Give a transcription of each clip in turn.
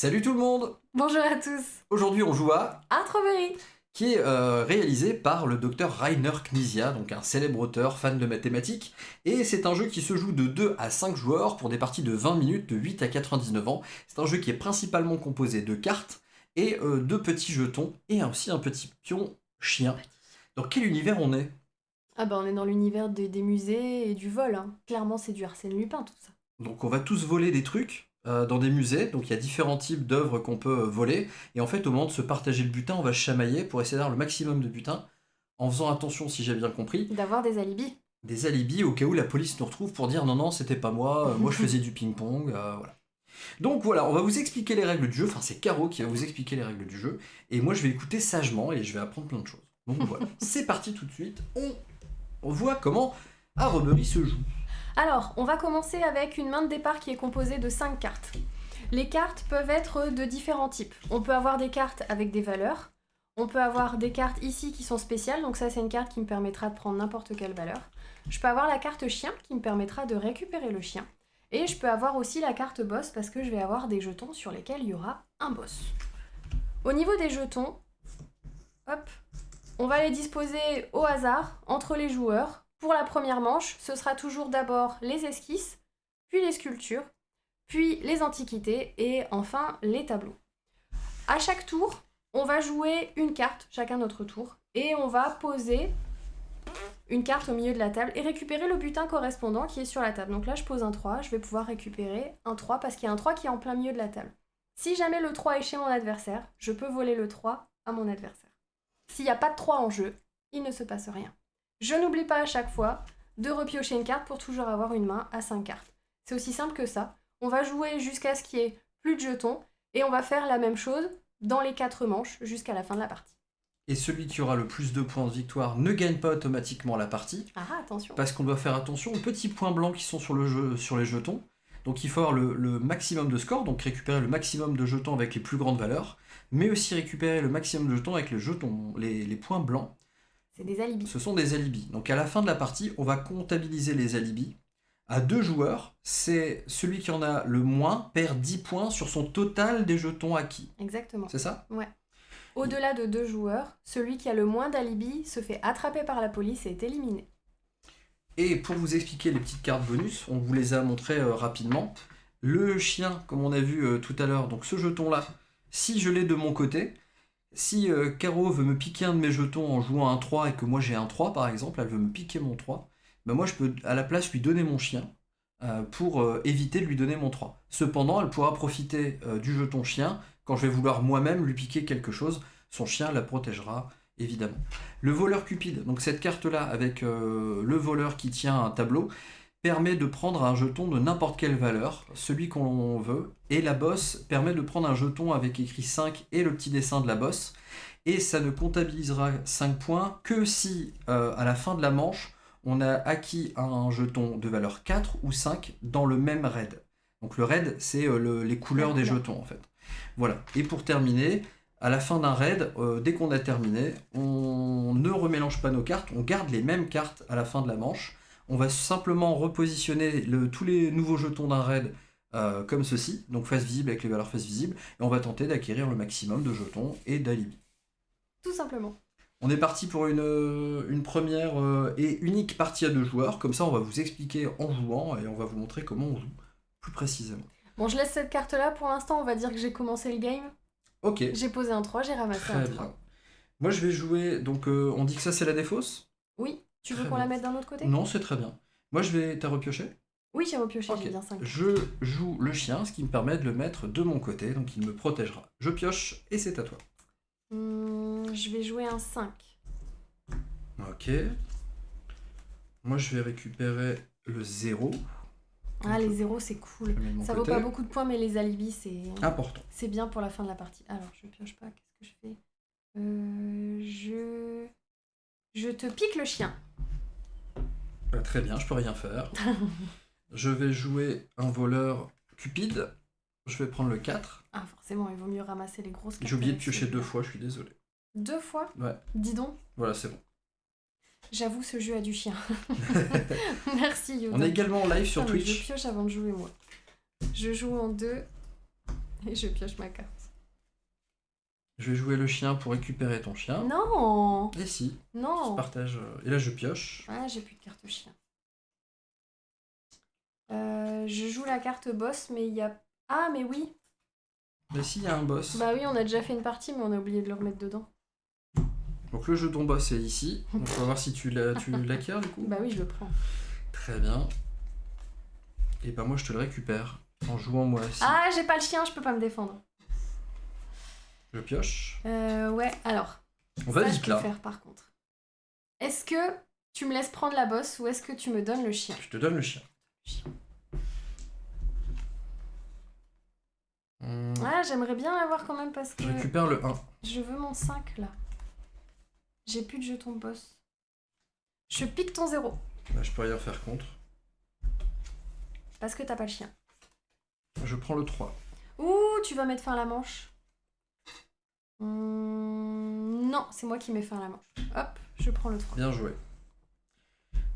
Salut tout le monde. Bonjour à tous. Aujourd'hui on joue à Strawberry. qui est réalisé par le docteur Rainer Knizia, donc un célèbre auteur fan de mathématiques, et c'est un jeu qui se joue de 2 à 5 joueurs pour des parties de 20 minutes de 8 à 99 ans. C'est un jeu qui est principalement composé de cartes et de petits jetons et aussi un petit pion chien. Dans quel univers on est? Ah bah on est dans l'univers des musées et du vol. Hein. Clairement c'est du Arsène Lupin tout ça. Donc on va tous voler des trucs dans des musées, donc il y a différents types d'œuvres qu'on peut voler, et en fait au moment de se partager le butin, on va se chamailler pour essayer d'avoir le maximum de butin, en faisant attention, si j'ai bien compris, D'avoir des alibis. des alibis au cas où la police nous retrouve pour dire non non c'était pas moi, moi je faisais du ping-pong, voilà. Donc voilà, on va vous expliquer les règles du jeu, enfin c'est Caro qui va vous expliquer les règles du jeu, et moi je vais écouter sagement et je vais apprendre plein de choses. Donc voilà, c'est parti tout de suite, on voit comment Strawberry se joue. Alors on va commencer avec une main de départ qui est composée de 5 cartes. Les cartes peuvent être de différents types. On peut avoir des cartes avec des valeurs. On peut avoir des cartes ici qui sont spéciales, donc ça c'est une carte qui me permettra de prendre n'importe quelle valeur. Je peux avoir la carte chien qui me permettra de récupérer le chien. Et je peux avoir aussi la carte boss parce que je vais avoir des jetons sur lesquels il y aura un boss. Au niveau des jetons, hop, on va les disposer au hasard entre les joueurs. Pour la première manche, ce sera toujours d'abord les esquisses, puis les sculptures, puis les antiquités et enfin les tableaux. À chaque tour, on va jouer une carte, chacun notre tour, et on va poser une carte au milieu de la table et récupérer le butin correspondant qui est sur la table. Donc là, je pose un 3, je vais pouvoir récupérer un 3 parce qu'il y a un 3 qui est en plein milieu de la table. Si jamais le 3 est chez mon adversaire, je peux voler le 3 à mon adversaire. S'il n'y a pas de 3 en jeu, il ne se passe rien. Je n'oublie pas à chaque fois de repiocher une carte pour toujours avoir une main à 5 cartes. C'est aussi simple que ça. On va jouer jusqu'à ce qu'il y ait plus de jetons et on va faire la même chose dans les 4 manches jusqu'à la fin de la partie. Et celui qui aura le plus de points de victoire ne gagne pas automatiquement la partie, Ah, attention. parce qu'on doit faire attention aux petits points blancs qui sont sur les jetons. Donc il faut avoir le maximum de score, donc récupérer le maximum de jetons avec les plus grandes valeurs, mais aussi récupérer le maximum de jetons avec les points blancs. C'est des alibis. Ce sont des alibis. Donc à la fin de la partie, on va comptabiliser les alibis. À 2 joueurs, c'est celui qui en a le moins perd 10 points sur son total des jetons acquis. Exactement. C'est ça? Ouais. Au-delà de 2 joueurs, celui qui a le moins d'alibis se fait attraper par la police et est éliminé. Et pour vous expliquer les petites cartes bonus, on vous les a montrées rapidement. Le chien, comme on a vu tout à l'heure, donc ce jeton-là, si je l'ai de mon côté, si Caro veut me piquer un de mes jetons en jouant un 3 et que moi j'ai un 3 par exemple, elle veut me piquer mon 3, ben moi je peux à la place lui donner mon chien pour éviter de lui donner mon 3. Cependant, elle pourra profiter du jeton chien quand je vais vouloir moi-même lui piquer quelque chose. Son chien la protégera évidemment. Le voleur cupide, donc cette carte-là avec le voleur qui tient un tableau, permet de prendre un jeton de n'importe quelle valeur, celui qu'on veut, et la bosse permet de prendre un jeton avec écrit 5 et le petit dessin de la bosse, et ça ne comptabilisera 5 points que si, à la fin de la manche, on a acquis un jeton de valeur 4 ou 5 dans le même raid. Donc le raid, c'est les couleurs des jetons en fait. Voilà, et pour terminer, à la fin d'un raid, dès qu'on a terminé, on ne remélange pas nos cartes, on garde les mêmes cartes à la fin de la manche. On va simplement repositionner tous les nouveaux jetons d'un raid comme ceci, donc face visible avec les valeurs face visible, et on va tenter d'acquérir le maximum de jetons et d'alibis. Tout simplement. On est parti pour une première et unique partie à 2 joueurs, comme ça on va vous expliquer en jouant et on va vous montrer comment on joue plus précisément. Bon, je laisse cette carte-là pour l'instant, on va dire que j'ai commencé le game. Ok. J'ai posé un 3, j'ai ramassé un Très 3. bien. Moi je vais jouer, donc on dit que ça c'est la défausse? Oui, tu veux Très qu'on bien. la mette d'un autre côté? Non, c'est très bien. Moi je vais... T'as repioché? Oui, j'ai repioché, Ok. j'ai bien 5. Je joue le chien, ce qui me permet de le mettre de mon côté, donc il me protégera. Je pioche et c'est à toi. Je vais jouer un 5. Ok. Moi je vais récupérer le 0. Ah, les 0, c'est cool. Je le mets de mon Ça vaut côté. pas beaucoup de points, mais les alibis, Important. c'est bien pour la fin de la partie. Alors, je pioche pas, qu'est-ce que je fais Je te pique le chien. Bah, très bien, je peux rien faire. Je vais jouer un voleur cupide. Je vais prendre le 4. Ah, forcément, il vaut mieux ramasser les grosses cartes. J'ai oublié de avec piocher celui-là. 2 fois, je suis désolé. 2 fois? Ouais, Dis donc, voilà, c'est bon. j'avoue, ce jeu a du chien. Merci, Yoda. On est également en live sur Ah, mais je Twitch. pioche avant de jouer, moi. Je joue en 2. Et je pioche ma carte. Je vais jouer le chien pour récupérer ton chien. Non. Et si, je Non. partage. Et là, je pioche. Ah, j'ai plus de carte chien. Je joue la carte boss, mais il y a... Ah, mais oui. Mais si, il y a un boss. Bah oui, on a déjà fait une partie, mais on a oublié de le remettre dedans. Donc le jeton boss est ici. Donc on va voir si tu l'acquiers du coup. Bah oui, je le prends. Très bien. Et bah moi je te le récupère en jouant moi aussi. Ah, j'ai pas le chien, je peux pas me défendre. Je pioche. Ouais, alors. On va Ça, je vite peux là. faire par contre. Est-ce que tu me laisses prendre la bosse ou est-ce que tu me donnes le chien? Je te donne le chien. Ah, j'aimerais bien l'avoir quand même parce que Je récupère le 1. je veux mon 5 là. J'ai plus de jetons boss. Je pique ton 0 Bah, je peux rien faire contre. parce que t'as pas le chien. Je prends le 3. Ouh, tu vas mettre fin à la manche. Non, c'est moi qui mets fin à la manche. Hop, je prends le 3. Bien joué.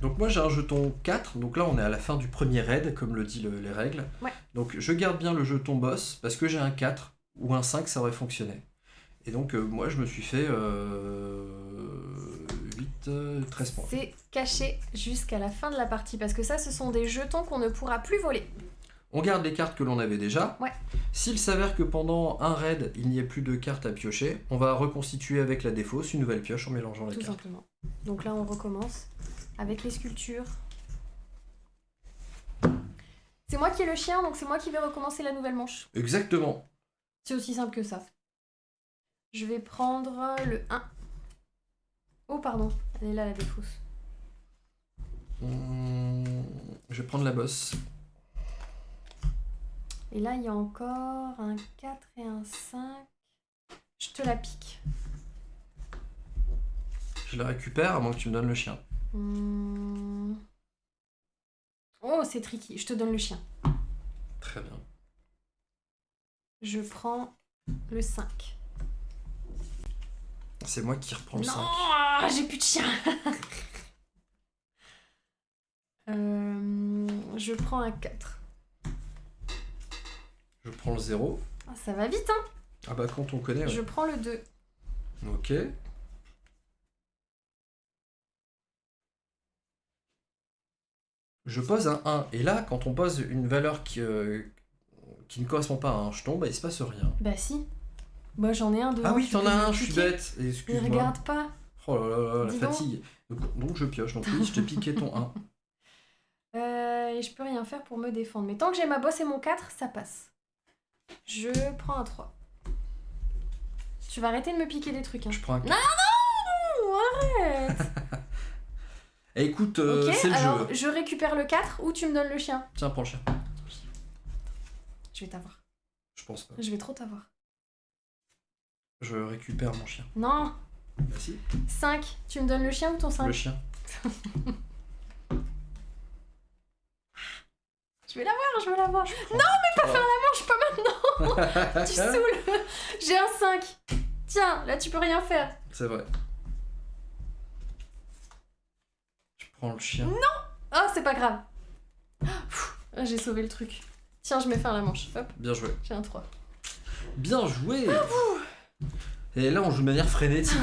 Donc moi j'ai un jeton 4, donc là on est à la fin du premier raid, comme le dit les règles. Ouais. Donc je garde bien le jeton boss, parce que j'ai un 4 ou un 5, ça aurait fonctionné. Et donc moi je me suis fait 13 points. C'est caché jusqu'à la fin de la partie parce que ça, ce sont des jetons qu'on ne pourra plus voler. On garde les cartes que l'on avait déjà. Ouais. S'il s'avère que pendant un raid, il n'y ait plus de cartes à piocher, on va reconstituer avec la défausse une nouvelle pioche en mélangeant les Tout cartes. simplement. Donc là, on recommence avec les sculptures. C'est moi qui ai le chien, donc c'est moi qui vais recommencer la nouvelle manche. Exactement. C'est aussi simple que ça. Je vais prendre le 1. Oh, pardon. Elle est là, la défausse. Je vais prendre la bosse. Et là, il y a encore un 4 et un 5. Je te la pique. Je la récupère à moins que tu me donnes le chien. Oh, c'est tricky. Je te donne le chien. Très bien. Je prends le 5. C'est moi qui reprends le 5. Non, j'ai plus de chien. Je prends un 4. Je prends le 0. Ah, ça va vite, hein. Ah bah quand on connaît, ouais. Je prends le 2. Ok. Je pose un 1. Et là, quand on pose une valeur qui ne correspond pas à un jeton, bah il se passe rien. Bah si. Bah j'en ai un devant. Ah oui, tu t'en peux as me un, je suis piquer. bête. Mais Excuse-moi. regarde pas. Oh là là, la Dis donc. fatigue. Donc je pioche. Donc oui, je te piquais ton 1. Et je peux rien faire pour me défendre. Mais tant que j'ai ma bosse et mon 4, ça passe. Je prends un 3. Tu vas arrêter de me piquer des trucs. Hein. Je prends un 4. Non, arrête. Et écoute, Ok, c'est le alors jeu. je récupère le 4 ou tu me donnes le chien. Tiens, prends le chien. Je vais t'avoir. Je pense pas. Je vais trop t'avoir. Je récupère mon chien. Non. Bah si, 5. Tu me donnes le chien ou ton 5? le chien. Je vais l'avoir, je veux l'avoir. Non, mais pas faire la manche, pas maintenant. Tu saoules. J'ai un 5. Tiens, là tu peux rien faire. C'est vrai. Je prends le chien. Oh, c'est pas grave. Pfff, j'ai sauvé le truc. Tiens, je mets fin à la manche. Hop, Bien joué. j'ai un 3. Bien joué. Et là, on joue de manière frénétique.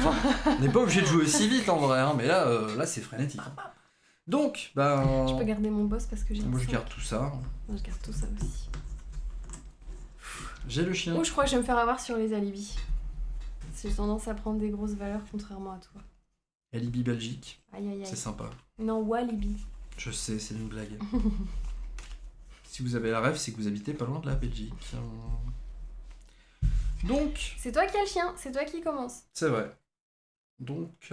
On n'est pas obligé de jouer aussi vite en vrai, hein, mais là c'est frénétique. Donc, ben. Je peux garder mon boss parce que j'ai un Moi, je 5. garde tout ça. Moi, je garde tout ça aussi. J'ai le chien. Oh, je crois que je vais me faire avoir sur les alibis. Parce que j'ai tendance à prendre des grosses valeurs contrairement à toi. Alibi Belgique. Aïe aïe C'est aïe. sympa. Non, Walibi. Je sais, c'est une blague. Si vous avez la rêve, c'est que vous habitez pas loin de la Belgique. Donc, C'est toi qui as le chien, c'est toi qui commence. c'est vrai. Donc.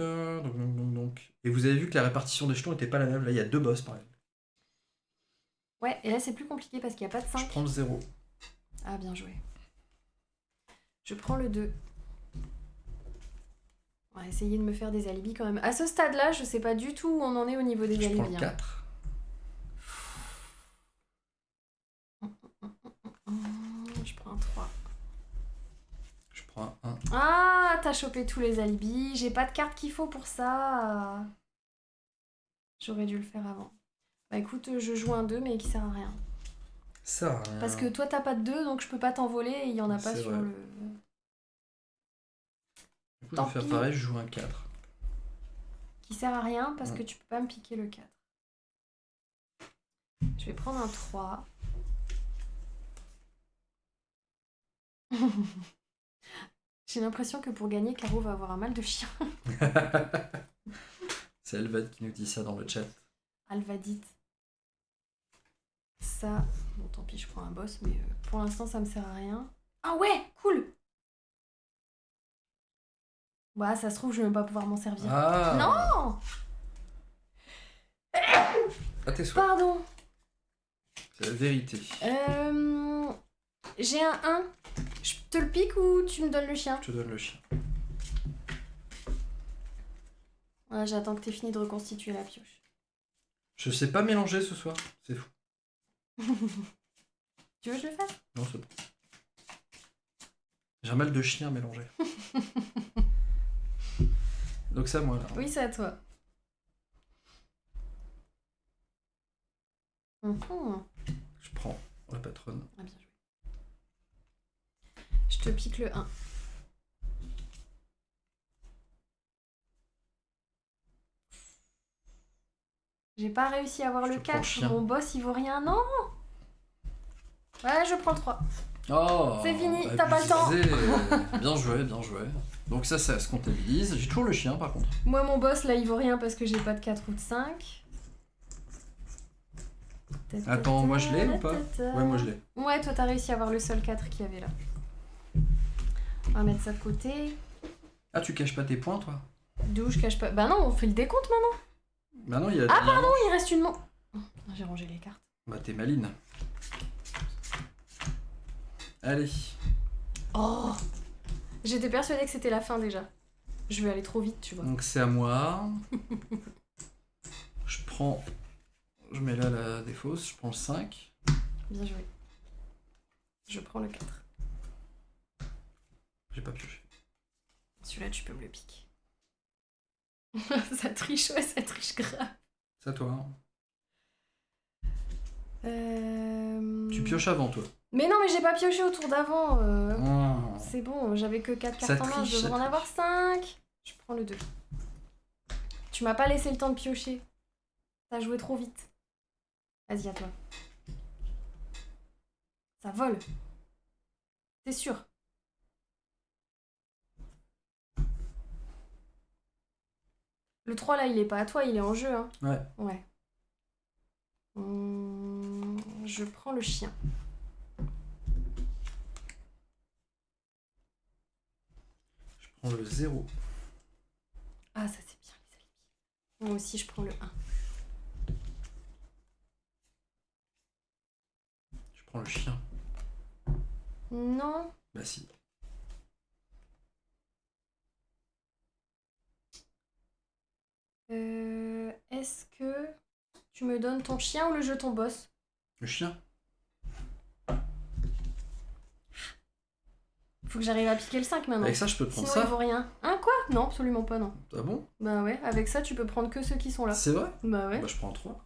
Et vous avez vu que la répartition des jetons n'était pas la même. Là, il y a 2 boss par exemple. Ouais, et là c'est plus compliqué parce qu'il n'y a pas de 5. Je prends le 0. Ah, bien joué. Je prends le 2. On va essayer de me faire des alibis quand même. À ce stade-là, je sais pas du tout où on en est au niveau des Je prends alibis. le hein. 4. Je prends un 3. Je prends un 1. Ah, t'as chopé tous les alibis. J'ai pas de carte qu'il faut pour ça. J'aurais dû le faire avant. Bah écoute, je joue un 2 mais qui sert à rien. Ça sert à rien. Parce que toi, t'as pas de 2, donc je peux pas t'envoler et il y en a pas C'est sur vrai. le... Du coup, je Tant vais faire pis. pareil, je joue un 4. Qui sert à rien parce Mm. que tu peux pas me piquer le 4. Je vais prendre un 3. J'ai l'impression que pour gagner, Caro va avoir un mal de chien. C'est Elvad qui nous dit ça dans le chat. Alvadite. Ça, bon tant pis, je prends un boss, mais pour l'instant ça me sert à rien. Ah ouais, cool. Bah ça se trouve, je vais même pas pouvoir m'en servir. Ah Non. À tes souhaits. Pardon. C'est la vérité. J'ai un 1. Je te le pique ou tu me donnes le chien? Je te donne le chien. Ouais, j'attends que t'aies fini de reconstituer la pioche. Je sais pas mélanger ce soir. C'est fou. Tu veux que je le fasse? Non, c'est bon. J'ai un mal de chien mélangé. Donc c'est à moi là. Oui, c'est à toi. Mhm. Je prends la patronne. Ah, bien joué. Je te pique le 1. J'ai pas réussi à avoir Je le te prends 4. chien. Mon boss, il vaut rien. Non. Ouais, je prends le 3. Oh, C'est fini, t'as pas le temps. abusé. Bien joué, bien joué. Donc ça se comptabilise. J'ai toujours le chien par contre. Moi, mon boss, là, il vaut rien parce que j'ai pas de 4 ou de 5. Attends, moi je l'ai ou pas? Ouais, moi je l'ai. Ouais, toi, t'as réussi à avoir le seul 4 qu'il y avait là. On va mettre ça de côté. Ah, tu caches pas tes points toi? D'où je cache pas. Bah non, on fait le décompte maintenant. Bah non, il y a. Ah, pardon, il reste une j'ai rangé les cartes. Bah t'es maline. Allez. Oh, j'étais persuadée que c'était la fin déjà. Je vais aller trop vite, tu vois. Donc c'est à moi. Je prends. Je mets là la défausse. Je prends le 5. Bien joué. Je prends le 4. J'ai pas pioché. Celui-là, tu peux me le piquer. Ça triche, ouais, ça triche grave. C'est à toi. Hein. Tu Tu pioches avant toi. Mais non, mais j'ai pas pioché au tour d'avant. Oh. C'est bon, j'avais que 4 Ça cartes en main, triche, je ça devrais en avoir triche. 5. Je prends le 2. Tu m'as pas laissé le temps de piocher. T'as joué trop vite. Vas-y, à toi. Ça vole. C'est sûr. Le 3 là, il est pas à toi, il est en jeu. Hein. Ouais. Ouais. Je prends le chien. Je prends le 0. Ah, ça c'est bien les alibis. Moi aussi, je prends le 1. Je prends le chien. Non. Bah si. Est-ce que tu me donnes ton chien ou le jeton boss? Le chien. Faut que j'arrive à piquer le 5 maintenant. Avec ça, je peux te prendre Sinon, il ça. vaut rien. Hein, quoi? Non, absolument pas, non. Ah bon? Bah ouais, avec ça, tu peux prendre que ceux qui sont là. C'est vrai? Bah ouais. Bah je prends 3.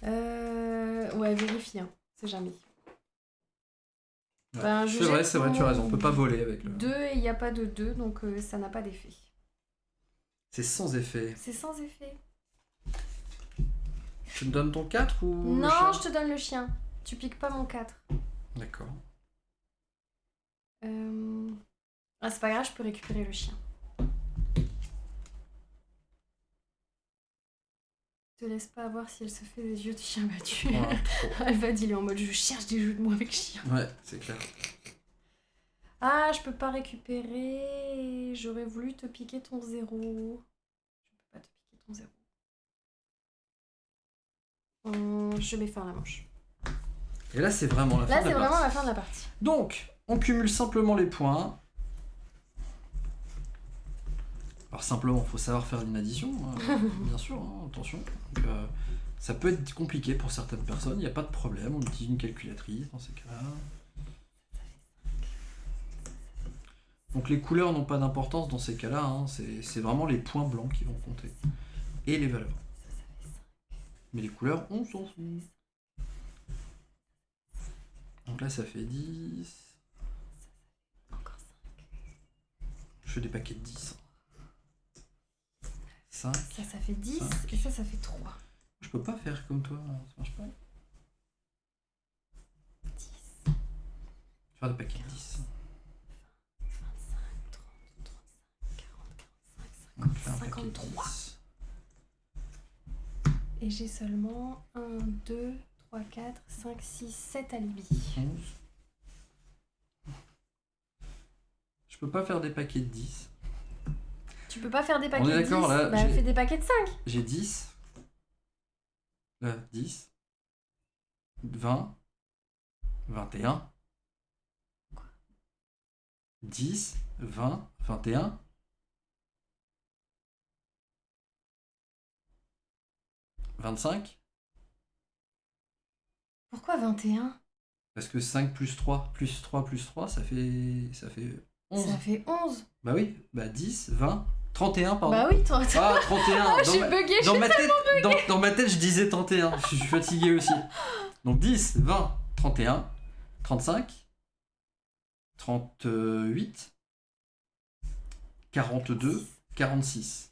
Ouais, vérifie, hein. C'est jamais. Ouais. Ben, je c'est vrai, jette tu as raison. On mon peut pas voler avec le. 2 et il n'y a pas de 2, donc ça n'a pas d'effet. C'est sans effet. C'est sans effet. Tu me donnes ton 4 ou le Non, chien? je te donne le chien. Tu piques pas mon 4. D'accord. Ah, c'est pas grave, je peux récupérer le chien. Te laisse pas voir si elle se fait des yeux de chien battu. Voilà, trop. Elle va dire, il est en mode je cherche des jeux de mots avec chien. Ouais, c'est clair. Ah, je peux pas récupérer. J'aurais voulu te piquer ton 0. Je peux pas te piquer ton 0. Je mets fin à la manche. Et là, c'est vraiment la fin Là, de c'est la vraiment partie. la fin de la partie. Donc, on cumule simplement les points. Alors simplement, faut savoir faire une addition, bien sûr, hein, attention. Donc, ça peut être compliqué pour certaines personnes, il n'y a pas de problème, on utilise une calculatrice dans ces cas-là. Donc les couleurs n'ont pas d'importance dans ces cas-là, hein, c'est vraiment les points blancs qui vont compter. Et les valeurs. Mais les couleurs, on s'en fout. Donc là, ça fait 10. Encore 5. Je fais des paquets de 10. 5. Ça fait 10 5. et ça fait 3. Je peux pas faire comme toi, ça marche pas. 10. Je vais faire des paquets de 10. 25, 30, 35, 40, 45, Donc là, un 50, paquet de 53. 10. Et j'ai seulement 1, 2, 3, 4, 5, 6, 7 alibis. 11. Je peux pas faire des paquets de 10. Tu peux pas faire des paquets On est de 10, d'accord, là, bah j'ai- fais des paquets de 5. J'ai 10. Là, 10. 20. 21. 10. 20. 21. 25. Pourquoi 21? Parce que 5 plus 3 plus 3 plus 3, ça fait 11. Ça fait 11. Bah oui, bah 10, 20, 31, pardon. Bah oui, toi. Ah, 31. Ah, Dans j'ai ma- bugué, dans ma tête, dans ma tête, je disais 31. Je suis fatigué aussi. Donc 10, 20, 31, 35, 38, 42, 46.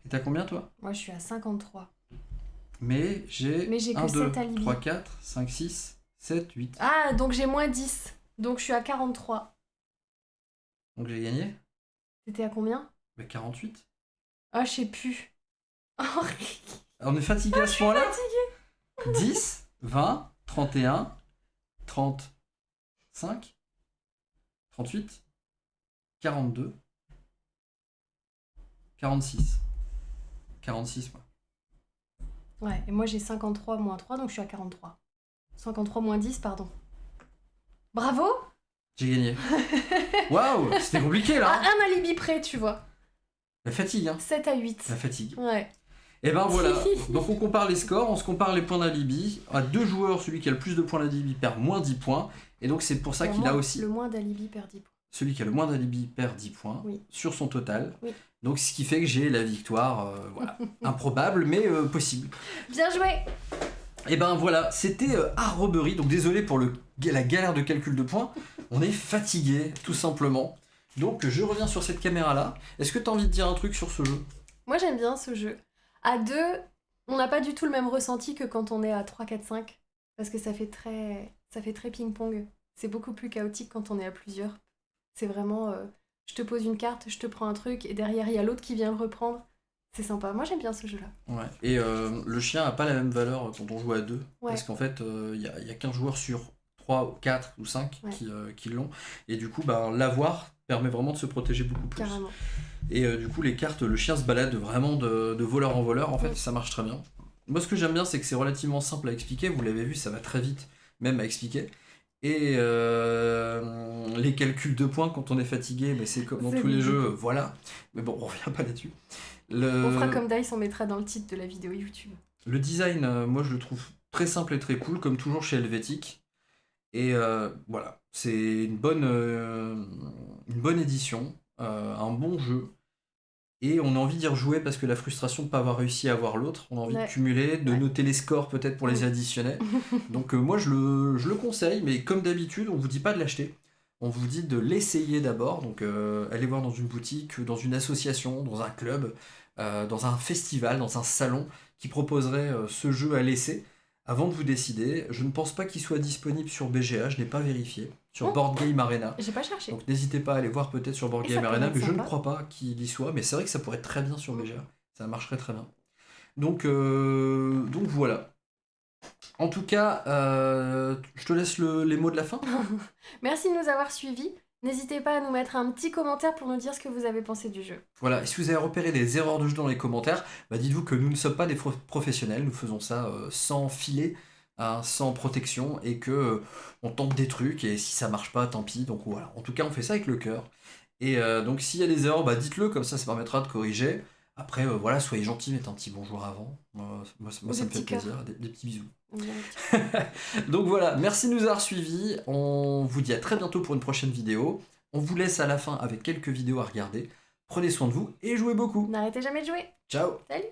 Et t'as combien toi? Moi je suis à 53. Mais j'ai Mais j'ai que 1, 2, 7 alibis. 3, 4, 5, 6, 7, 8. Ah, donc j'ai moins 10. Donc je suis à 43. Donc j'ai gagné? T'étais à combien? Bah 48. Ah, je sais plus. On est fatigué à ce point-là? fatiguée. 10, 20, 31, 35, 38, 42, 46. 46, moi. Ouais, et moi j'ai 53 moins 3, donc je suis à 43. 53 moins 10, pardon. Bravo! J'ai gagné. Waouh, c'était compliqué À là. Hein. un alibi près, tu vois. La fatigue, hein. 7 à 8. La fatigue. Ouais. Et ben voilà. Donc on compare les scores, on se compare les points d'alibi. À deux joueurs, celui qui a le plus de points d'alibi perd moins 10 points. Et donc c'est pour ça qu'il a aussi. Le moins d'alibi perd 10 points. Celui qui a le moins d'alibi perd 10 points Oui. sur son total. Oui. Donc ce qui fait que j'ai la victoire, voilà. Improbable, mais possible. Bien joué! Et ben voilà, c'était Arrobery. Donc désolé pour la galère de calcul de points. On est fatigué, tout simplement. Donc je reviens sur cette caméra-là. Est-ce que tu as envie de dire un truc sur ce jeu? Moi j'aime bien ce jeu. À 2, on n'a pas du tout le même ressenti que quand on est à 3, 4, 5. Parce que ça fait très ping-pong. C'est beaucoup plus chaotique quand on est à plusieurs. C'est vraiment, je te pose une carte, je te prends un truc, et derrière il y a l'autre qui vient le reprendre. C'est sympa. Moi j'aime bien ce jeu-là. Ouais. Et le chien a pas la même valeur quand on joue à 2. Ouais. Parce qu'en fait, il y a qu'un joueur sur 3, 4 ou 5 Ouais. qui l'ont. Et du coup, bah, l'avoir permet vraiment de se protéger beaucoup plus. Carrément. Et du coup, les cartes, le chien se balade vraiment de voleur en voleur. En fait, Ouais. ça marche très bien. Moi, ce que j'aime bien, c'est que c'est relativement simple à expliquer. Vous l'avez vu, ça va très vite, même à expliquer. Et les calculs de points quand on est fatigué, mais c'est comme dans C'est tous les ridicule. jeux, voilà. Mais bon, on revient pas là-dessus. On fera comme Dice, on mettra dans le titre de la vidéo YouTube. Le design, moi je le trouve très simple et très cool, comme toujours chez Helvétique. Et voilà, c'est une bonne édition, un bon jeu. Et on a envie d'y rejouer parce que la frustration de ne pas avoir réussi à avoir l'autre, on a envie Ouais. de cumuler, de Ouais. noter les scores peut-être pour les Oui. additionner. Donc moi je le conseille, mais comme d'habitude, on vous dit pas de l'acheter. On vous dit de l'essayer d'abord. Donc allez voir dans une boutique, dans une association, dans un club, dans un festival, dans un salon qui proposerait ce jeu à l'essai avant de vous décider. Je ne pense pas qu'il soit disponible sur BGA, je n'ai pas vérifié. Sur Oh. Board Game Arena. J'ai pas cherché. Donc n'hésitez pas à aller voir peut-être sur Board Et Game ça Arena, pourrait mais être je ne sympa. crois pas qu'il y soit. Mais c'est vrai que ça pourrait être très bien sur BGA. Ça marcherait très bien. Donc voilà. En tout cas, je te laisse les mots de la fin. Merci de nous avoir suivis. N'hésitez pas à nous mettre un petit commentaire pour nous dire ce que vous avez pensé du jeu. Voilà, et si vous avez repéré des erreurs de jeu dans les commentaires, bah dites-vous que nous ne sommes pas des professionnels, nous faisons ça sans filet, hein, sans protection, et que on tente des trucs, et si ça marche pas, tant pis. Donc voilà, en tout cas on fait ça avec le cœur. Et donc s'il y a des erreurs, bah dites-le, comme ça permettra de corriger. Après, voilà, soyez gentils, mettez un petit bonjour avant. Moi ça Ou me des fait petits plaisir, des petits bisous. On dit un petit- Donc voilà, merci de nous avoir suivis. On vous dit à très bientôt pour une prochaine vidéo. On vous laisse à la fin avec quelques vidéos à regarder. Prenez soin de vous et jouez beaucoup. N'arrêtez jamais de jouer. Ciao! Salut!